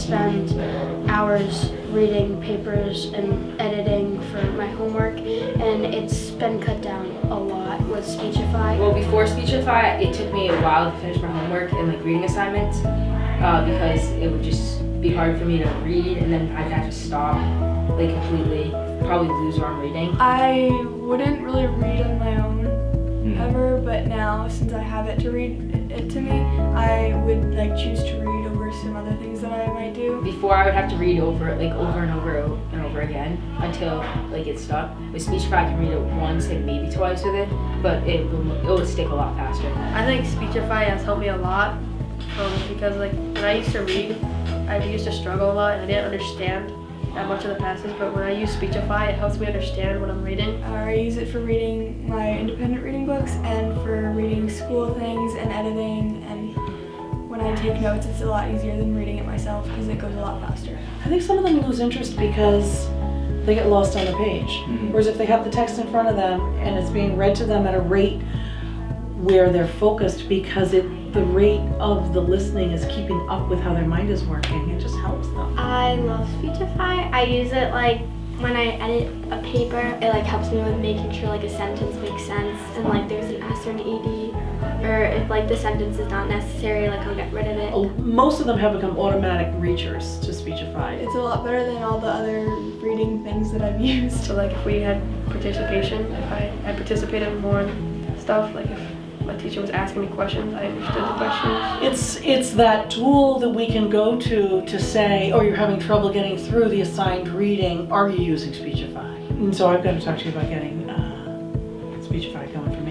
spend hours reading papers and editing for my homework, and it's been cut down a lot with Speechify. Well, before Speechify, it took me a while to finish my homework and like reading assignments because it would just be hard for me to read, and then I'd have to stop like completely, probably lose what I'm reading. I wouldn't really read on my own ever, but now since I have it to read it to me, I would like choose to read over some other things that I might do. Before I would have to read over and over and over again until like it stuck. With Speechify, I can read it once and maybe twice with it, but it would stick a lot faster. I think Speechify has helped me a lot because like when I used to read, I used to struggle a lot and I didn't understand that much of the passage, but when I use Speechify, it helps me understand what I'm reading. I use it for reading my independent reading books and for reading school things and editing, and when I take notes it's a lot easier than reading it myself because it goes a lot faster. I think some of them lose interest because they get lost on the page. Whereas if they have the text in front of them and it's being read to them at a rate where they're focused because the rate of the listening is keeping up with how their mind is working, it just helps them. I love Speechify. I use it like when I edit a paper. It like helps me with making sure like a sentence makes sense and like there's an S or an ED, or if like the sentence is not necessary, like I'll get rid of it. Most of them have become automatic reachers to Speechify. It's a lot better than all the other reading things that I've used. So like if we had participation, if I had participated more in stuff, like if my teacher was asking me questions, I understood the questions. It's that tool that we can go to say, oh, you're having trouble getting through the assigned reading, are you using Speechify? And so I've got to talk to you about getting Speechify going for me.